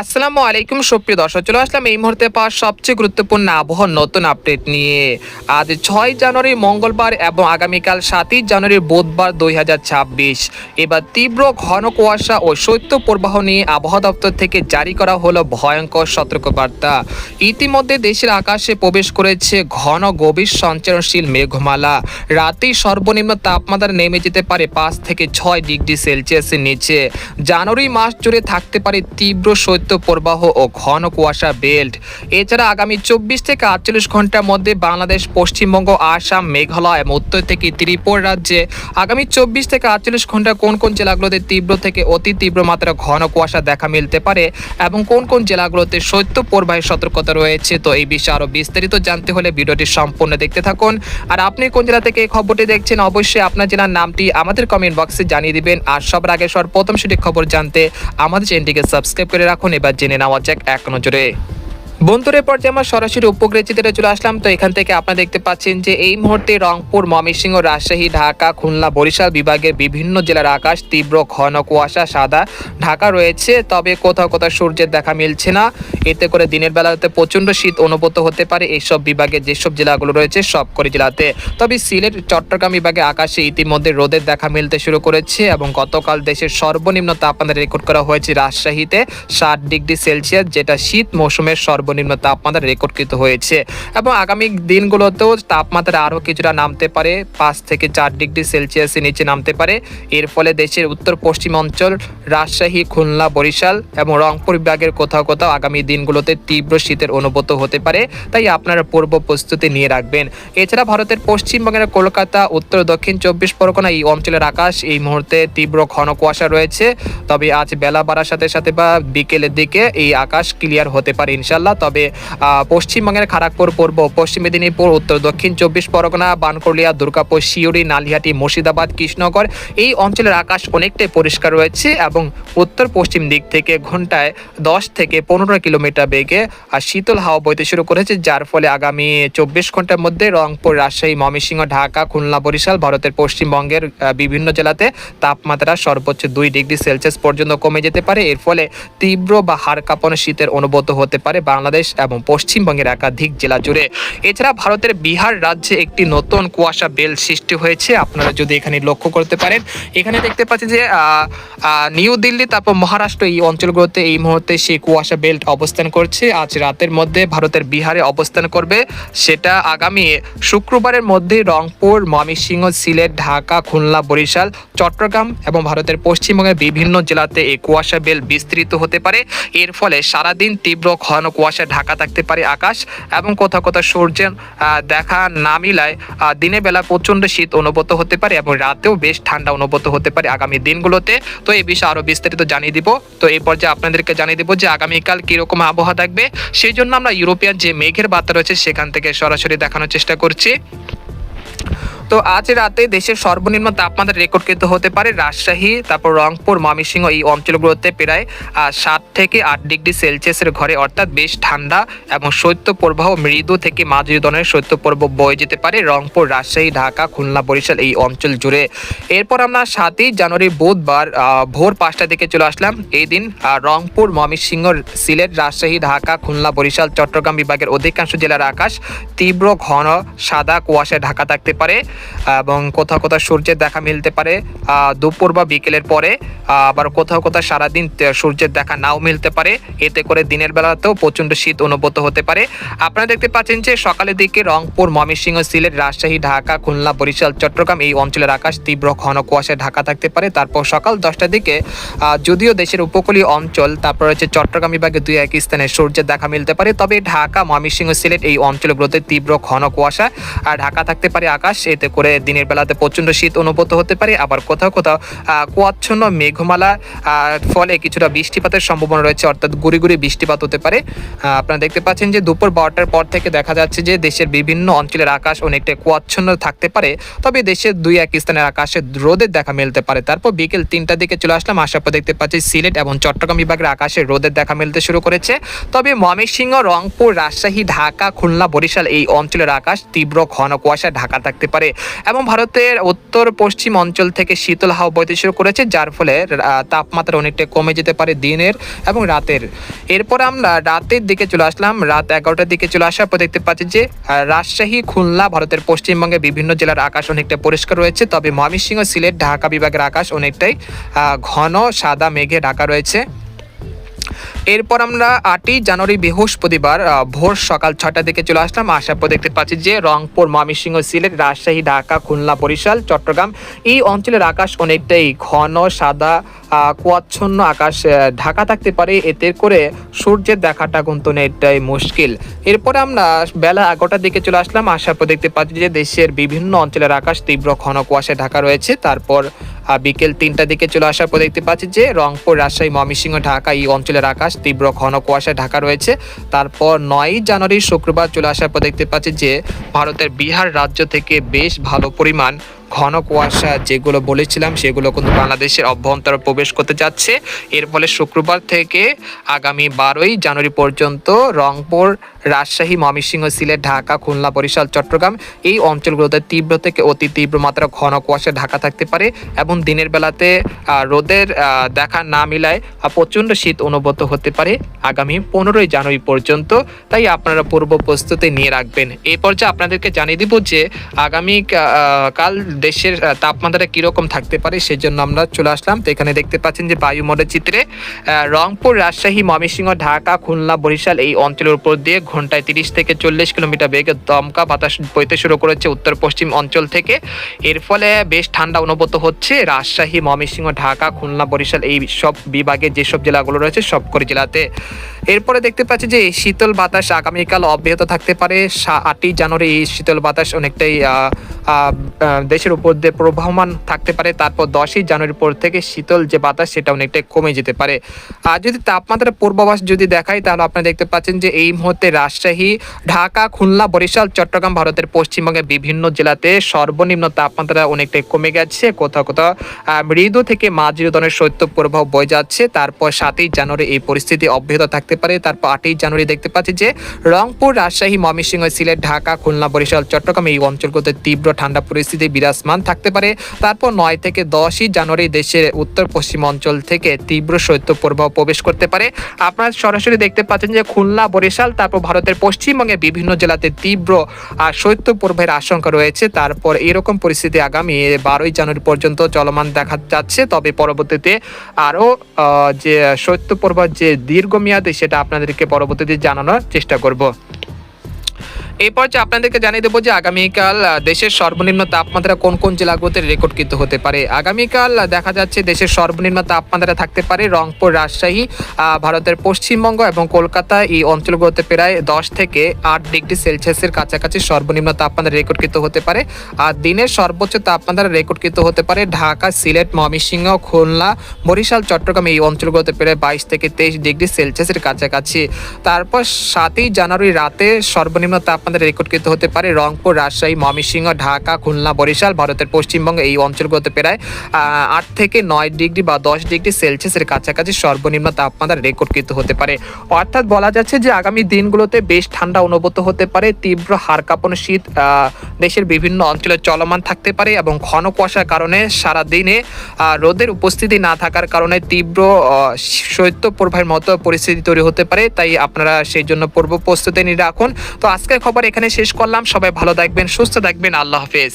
আসসালামু আলাইকুম সুপ্রিয় দর্শক, চলে আসলাম এই মুহূর্তে পাওয়া সবচেয়ে গুরুত্বপূর্ণ আবহাওয়ার নতুন আপডেট নিয়ে। আজ 6 জানুয়ারি মঙ্গলবার এবং আগামীকাল 7 জানুয়ারি বুধবার 2026। এবার তীব্র ঘন কুয়াশা ও শৈত্যপ্রবাহ নিয়ে আবহাওয়া দপ্তর থেকে জারি করা হলো ভয়ঙ্কর সতর্কবার্তা। ইতিমধ্যে দেশের আকাশে প্রবেশ করেছে ঘন গভীর সঞ্চারনশীল মেঘমালা। রাতে সর্বনিম্ন তাপমাত্রা নেমে যেতে পারে 5 থেকে 6 ডিগ্রি সেলসিয়াসের নিচে। জানুয়ারি মাস জুড়ে থাকতে পারে তীব্র শৈত্যপ্রবাহ ও ঘন কুয়াশা বেল্ট। এছাড়া আগামী 24 থেকে 48 ঘন্টার মধ্যে বাংলাদেশ, পশ্চিমবঙ্গ, আসাম, মেঘালয় এবং উত্তর থেকে ত্রিপুরা রাজ্যে আগামী 24 থেকে 48 ঘন্টা কোন কোন জেলাগুলোতে তীব্র থেকে অতি তীব্র মাত্রার ঘন কুয়াশা দেখা মিলতে পারে এবং কোন কোন জেলাগুলোতে শৈত্যপ্রবাহের সতর্কতা রয়েছে। তো এই বিষয়ে আরো বিস্তারিত জানতে হলে ভিডিওটি সম্পূর্ণ দেখতে থাকুন। আর আপনি কোন জেলা থেকে এই খবরটি দেখছেন অবশ্যই আপনার জেলার নামটি আমাদের কমেন্ট বক্সে জানিয়ে দিবেন। আর সবার আগে প্রথম সঠিক খবর জানতে আমাদের চ্যানেলটিকে সাবস্ক্রাইব করে রাখুন। এবার জেনে নেওয়া যাক এক নজরে। বন্ধুরা, পর্যায়ে আমরা সরাসরি উপগ্রহ চিত্রে চলে আসলাম। তো এখান থেকে আপনারা দেখতে পাচ্ছেন যে এই মুহূর্তে রংপুর, ময়মনসিংহ, রাজশাহী, ঢাকা, খুলনা, বরিশাল বিভাগের বিভিন্ন জেলার আকাশ তীব্র ঘন কুয়াশা সাদা ঢাকা রয়েছে। তবে কোথাও কোথাও সূর্যের দেখা মিলছে না। এতে করে দিনের বেলাতে প্রচণ্ড শীত অনুভূত হতে পারে এইসব বিভাগে, যেসব জেলাগুলো রয়েছে সবকটি জেলাতে। তবে সিলেট, চট্টগ্রাম বিভাগে আকাশে ইতিমধ্যে রোদের দেখা মিলতে শুরু করেছে এবং গতকাল দেশের সর্বনিম্ন তাপমাত্রা রেকর্ড করা হয়েছে রাজশাহীতে 7 ডিগ্রি সেলসিয়াস, যেটা শীত মৌসুমের সর্বনিম্ন তাপমাত্রা রেকর্ডকৃত হয়েছে। এবং আগামী দিনগুলোতেও তাপমাত্রা আরও কিছুটা নামতে পারে, 5 থেকে 4 ডিগ্রি সেলসিয়াসের নিচে নামতে পারে। এর ফলে দেশের উত্তর পশ্চিম অঞ্চল, রাজশাহী, খুলনা, বরিশাল এবং রংপুর বিভাগের কোথাও কোথাও আগামী দিনগুলোতে তীব্র শীতের অনুভূত হতে পারে। তাই আপনারা পূর্ব প্রস্তুতি নিয়ে রাখবেন। এছাড়া ভারতের পশ্চিমবঙ্গের কলকাতা, উত্তর দক্ষিণ 24 পরগনা এই অঞ্চলের আকাশ এই মুহূর্তে তীব্র ঘন কুয়াশা রয়েছে। তবে আজ বেলা বাড়ার সাথে সাথে বা বিকেলের দিকে এই আকাশ ক্লিয়ার হতে পারে ইনশাল্লাহ। তবে পশ্চিমবঙ্গের খড়গপুর, পূর্ব পশ্চিম মেদিনীপুর, উত্তর দক্ষিণ 24 পরগনা, বানকুড়িয়া, দুর্গাপুর, সিউড়ি, নালিহাটি, মুর্শিদাবাদ, কৃষ্ণনগর এই অঞ্চলের আকাশ অনেকটাই পরিষ্কার রয়েছে এবং উত্তর পশ্চিম দিক থেকে ঘন্টায় 10 থেকে 15 কিলোমিটার বেগে শীতল হাওয়া বইতে শুরু করেছে, যার ফলে আগামী 24 ঘন্টার মধ্যে রংপুর, রাজশাহী, ময়মনসিংহ, ঢাকা, খুলনা, বরিশাল ভারতের পশ্চিমবঙ্গের বিভিন্ন জেলাতে তাপমাত্রা সর্বোচ্চ 2 ডিগ্রি সেলসিয়াস পর্যন্ত কমে যেতে পারে। এর ফলে তীব্র বা হাড় কাঁপানো শীতের অনুভূত হতে পারে বাংলাদেশ এবং পশ্চিমবঙ্গের একাধিক জেলা জুড়ে। এছাড়া ভারতের বিহার রাজ্যে একটি নতুন কুয়াশা বেল্ট সৃষ্টি হয়েছে। আপনারা যদি এখানে লক্ষ্য করতে পারেন, এখানে দেখতে পাচ্ছেন যে নিউ দিল্লি, তারপর মহারাষ্ট্র এই অঞ্চলগুলোতে এই মুহূর্তে সেই কুয়াশা বেল্ট অবস্থান করছে। আজ রাতের মধ্যে ভারতের বিহারে অবস্থান করবে। সেটা আগামী শুক্রবারের মধ্যে রংপুর, ময়মনসিংহ, সিলেট, ঢাকা, খুলনা, বরিশাল, চট্টগ্রাম এবং ভারতের পশ্চিমবঙ্গের বিভিন্ন জেলাতে এই কুয়াশা বেল্ট বিস্তৃত হতে পারে। এর ফলে সারাদিন তীব্র ঘন কুয়াশা ঢাকা থাকতে পারে আকাশ এবং কোথাও কোথাও সূর্যের দেখা না মিলায় দিনের বেলা প্রচণ্ড শীত অনুভূত হতে পারে এবং রাতেও বেশ ঠান্ডা অনুভূত হতে পারে আগামী দিনগুলোতে। তো এই বিষয়ে আরও বিস্তারিত জানিয়ে দিব। তো এই পর্যায়ে আপনাদেরকে জানিয়ে দেবো যে আগামীকাল কীরকম আবহাওয়া থাকবে। সেই জন্য আমরা ইউরোপিয়ান যে মেঘের বার্তা রয়েছে সেখান থেকে সরাসরি দেখানোর চেষ্টা করছি। তো আজ রাতে দেশের সর্বনিম্ন তাপমাত্রা রেকর্ডকৃত হতে পারে রাজশাহী, তারপর রংপুর, ময়মনসিংহ এই অঞ্চলগুলোতে প্রায় 7 থেকে 8 ডিগ্রি সেলসিয়াসের ঘরে, অর্থাৎ বেশ ঠান্ডা এবং শৈত্যপ্রবাহ মৃদু থেকে মাঝারি ধরনের শৈত্যপ্রবাহ বয়ে যেতে পারে রংপুর, রাজশাহী, ঢাকা, খুলনা, বরিশাল এই অঞ্চল জুড়ে। এরপর আমরা 7 জানুয়ারি বুধবার ভোর 5টার দিকে চলে আসলাম। এই দিন রংপুর, ময়মনসিংহ, সিলেট, রাজশাহী, ঢাকা, খুলনা, বরিশাল, চট্টগ্রাম বিভাগের অধিকাংশ জেলার আকাশ তীব্র ঘন সাদা কুয়াশায় ঢাকা থাকতে পারে এবং কোথাও কোথাও সূর্যের দেখা মিলতে পারে দুপুর বা বিকেলের পরে। আবার কোথাও কোথাও সারাদিন সূর্যের দেখা নাও মিলতে পারে। এতে করে দিনের বেলাতেও প্রচণ্ড শীত অনুভূত হতে পারে। আপনারা দেখতে পাচ্ছেন যে সকালের দিকে রংপুর, ময়মনসিংহ, সিলেট, রাজশাহী, ঢাকা, খুলনা, বরিশাল, চট্টগ্রাম এই অঞ্চলের আকাশ তীব্র ঘন কুয়াশায় ঢাকা থাকতে পারে। তারপর সকাল 10টার দিকে যদিও দেশের উপকূলীয় অঞ্চল, তারপর হচ্ছে চট্টগ্রাম বিভাগে 2-1 স্থানে সূর্যের দেখা মিলতে পারে। তবে ঢাকা, ময়মনসিংহ, সিলেট এই অঞ্চলগুলোতে তীব্র ঘন কুয়াশা ঢাকা থাকতে পারে আকাশ। এতে করে দিনের বেলাতে প্রচণ্ড শীত অনুভূত হতে পারে। আবার কোথাও কোথাও কুয়াচ্ছন্ন মেঘমালা ফলে কিছুটা বৃষ্টিপাতের সম্ভাবনা রয়েছে, অর্থাৎ গুড়ি গুড়ি বৃষ্টিপাত হতে পারে। আপনারা দেখতে পাচ্ছেন যে দুপুর 12টার পর থেকে দেখা যাচ্ছে যে দেশের বিভিন্ন অঞ্চলের আকাশ অনেকটা কুয়াচ্ছন্ন থাকতে পারে। তবে দেশের 2-1 স্থানের আকাশে রোদের দেখা মিলতে পারে। তারপর বিকেল 3টার দিকে চলে আসলাম, আসার পর দেখতে পাচ্ছি সিলেট এবং চট্টগ্রাম বিভাগের আকাশে রোদের দেখা মিলতে শুরু করেছে। তবে ময়মনসিংহ, রংপুর, রাজশাহী, ঢাকা, খুলনা, বরিশাল এই অঞ্চলের আকাশ তীব্র ঘন কুয়াশা ঢাকা থাকতে পারে এবং ভারতের উত্তর পশ্চিম অঞ্চল থেকে শীতল হাওয়া বইতে শুরু করেছে, যার ফলে তাপমাত্রা অনেকটা কমে যেতে পারে দিনের এবং রাতের। এরপর আমরা রাতের দিকে চলে আসলাম, রাত 11টার দিকে চলে আসার পর দেখতে পাচ্ছি যে রাজশাহী, খুলনা, ভারতের পশ্চিমবঙ্গে বিভিন্ন জেলার আকাশ অনেকটা পরিষ্কার রয়েছে, তবে ময়মনসিংহ, সিলেট, ঢাকা বিভাগের আকাশ অনেকটাই ঘন সাদা মেঘে ঢাকা রয়েছে। এরপর আমরা 8ই জানুয়ারি বৃহস্পতিবার ভোর সকাল 6টার দিকে চলে আসলাম, আসার পর দেখতে পাচ্ছি যে রংপুর, ময়মনসিংহ, সিলেট, রাজশাহী, ঢাকা, খুলনা, বরিশাল, চট্টগ্রাম এই অঞ্চলের আকাশ অনেকটাই ঘন সাদা কুয়াচ্ছন্ন আকাশ ঢাকা থাকতে পারে, এতে করে সূর্যের দেখাটা কিন্তু অনেকটাই মুশকিল। এরপরে আমরা বেলা 11টার দিকে চলে আসলাম, আসার পর দেখতে পাচ্ছি যে দেশের বিভিন্ন অঞ্চলের আকাশ তীব্র ঘন কুয়াশায় ঢাকা রয়েছে। তারপর বিকেল 3টার দিকে চলে আসার পর দেখতে পাচ্ছি যে রংপুর, রাজশাহী, ময়মনসিংহ, ঢাকা এই অঞ্চলের আকাশ তীব্র ঘন কুয়াশায় ঢাকা রয়েছে। তারপর 9ই জানুয়ারি শুক্রবার চলে আসার পর দেখতে পাচ্ছি যে ভারতের বিহার রাজ্য থেকে বেশ ভালো পরিমাণ ঘন কুয়াশা যেগুলো বলেছিলাম সেগুলো কিন্তু বাংলাদেশের অভ্যন্তরে প্রবেশ করতে যাচ্ছে। এর ফলে শুক্রবার থেকে আগামী 12ই জানুয়ারি পর্যন্ত রংপুর, রাজশাহী, ময়মনসিংহ, সিলেট, ঢাকা, খুলনা, বরিশাল, চট্টগ্রাম এই অঞ্চলগুলোতে তীব্র থেকে অতি তীব্র মাত্রা ঘন কুয়াশা ঢাকা থাকতে পারে এবং দিনের বেলাতে রোদের দেখা না মিলায় প্রচণ্ড শীত অনুভূত হতে পারে আগামী 15ই জানুয়ারি পর্যন্ত। তাই আপনারা পূর্ব প্রস্তুতি নিয়ে রাখবেন। এই পর্যায়ে আপনাদেরকে জানিয়ে দিব যে আগামী কাল দেশের তাপমাত্রা কিরকম থাকতে পারে, সেজন্য আমরা চলে আসলাম। তো এখানে দেখতে পাচ্ছেন যে বায়ুমণ্ডল চিত্রে রংপুর, রাজশাহী, ময়মনসিংহ, ঢাকা, খুলনা, বরিশাল এই অঞ্চলের উপর দিয়ে ঘন্টায় 30 থেকে 40 কিলোমিটার বেগে দমকা বাতাস বইতে শুরু করেছে উত্তর পশ্চিম অঞ্চল থেকে। এর ফলে বেশ ঠান্ডা অনুভূত হচ্ছে রাজশাহী, ময়মনসিংহ, ঢাকা, খুলনা, বরিশাল এই সব বিভাগে যেসব জেলাগুলো রয়েছে সবকটি জেলাতে। এরপরে দেখতে পাচ্ছি যে শীতল বাতাস আগামীকাল অব্যাহত থাকতে পারে। 8ই জানুয়ারি এই শীতল বাতাস অনেকটাই দেশের উপর দিয়ে প্রবাহমান থাকতে পারে। তারপর 10ই জানুয়ারির পর থেকে শীতল যে বাতাস সেটা অনেকটাই কমে যেতে পারে। আর যদি তাপমাত্রার পূর্বাভাস যদি দেখাই তাহলে আপনারা দেখতে পাচ্ছেন যে এই মুহূর্তে রাজশাহী, ঢাকা, খুলনা, বরিশাল, চট্টগ্রাম ভারতের পশ্চিমবঙ্গের বিভিন্ন জেলাতে সর্বনিম্ন তাপমাত্রা অনেকটাই কমে গেছে, কোথাও কোথাও মৃদু থেকে মাঝারি ধরনের শৈত্যপ্রবাহ বয়ে যাচ্ছে। তারপর 7ই জানুয়ারি এই পরিস্থিতি অব্যাহত থাকতে পারে। তারপর 8ই জানুয়ারি দেখতে পাচ্ছি যে রংপুর, রাজশাহী, ময়মনসিংহ, সিলেট, ঢাকা, খুলনা, বরিশাল, চট্টগ্রাম এই অঞ্চলগুলোতে তীব্র ঠান্ডা পরিস্থিতি বিরাজমান থাকতে পারে। তারপর 9 থেকে 10ই জানুয়ারি দেশের উত্তর পশ্চিম অঞ্চল থেকে তীব্র শৈত্যপ্রবাহ প্রবেশ করতে পারে। আপনারা সরাসরি দেখতে পাচ্ছেন যে খুলনা, বরিশাল, তারপর ভারতের পশ্চিমবঙ্গে বিভিন্ন জেলাতে তীব্র শৈত্যপ্রবাহের আশঙ্কা রয়েছে। তারপর এরকম পরিস্থিতি আগামী 12ই জানুয়ারি পর্যন্ত চলমান দেখা যাচ্ছে, তবে পরবর্তীতে আরও যে শৈত্যপ্রবাহ যে দীর্ঘমেয়াদী সেটা আপনাদেরকে পরবর্তীতে জানানোর চেষ্টা করব। এই পর্যায়ে আপনাদেরকে জানিয়ে দেবো যে আগামীকাল দেশের সর্বনিম্ন তাপমাত্রা কোন কোন জেলাগুলোতে রেকর্ডকৃত হতে পারে। আগামীকাল দেখা যাচ্ছে দেশের সর্বনিম্ন তাপমাত্রা থাকতে পারে রংপুর, রাজশাহী, ভারতের পশ্চিমবঙ্গ এবং কলকাতা এই অঞ্চলগুলোতে প্রায় 10 থেকে 8 ডিগ্রি সেলসিয়াসের কাছাকাছি সর্বনিম্ন তাপমাত্রা রেকর্ডকৃত হতে পারে। আর দিনের সর্বোচ্চ তাপমাত্রা রেকর্ডকৃত হতে পারে ঢাকা, সিলেট, ময়মনসিংহ, খুলনা, বরিশাল, চট্টগ্রাম এই অঞ্চলগুলোতে প্রায় 22 থেকে 23 ডিগ্রি সেলসিয়াসের কাছাকাছি। তারপর 7ই জানুয়ারি রাতে সর্বনিম্ন তাপমাত্রা রেকর্ডকৃত হতে পারে রংপুর, রাজশাহী, ময়মনসিংহ, ঢাকা, খুলনা, বরিশাল, ভারতের পশ্চিমবঙ্গ এই অঞ্চলগুলোতে প্রায় 8 থেকে 9 ডিগ্রি বা 10 ডিগ্রি সেলসিয়াসের কাছাকাছি সর্বনিম্ন তাপমাত্রা রেকর্ডকৃত হতে পারে। অর্থাৎ বলা যাচ্ছে যে আগামী দিনগুলোতে বেশ ঠান্ডা অনুভূত হতে পারে, তীব্র হাড় কাঁপানো শীত দেশের বিভিন্ন অঞ্চলে চলমান থাকতে পারে এবং ঘন কুয়াশার কারণে সারা দিনে রোদের উপস্থিতি না থাকার কারণে তীব্র শৈত্যপ্রবাহের মতো পরিস্থিতি তৈরি হতে পারে। তাই আপনারা সেই জন্য পূর্ব প্রস্তুতি নিয়ে রাখুন। তো আজকের খবর এখানে শেষ করলাম। সবাই ভালো থাকবেন, সুস্থ থাকবেন। আল্লাহ হাফেজ।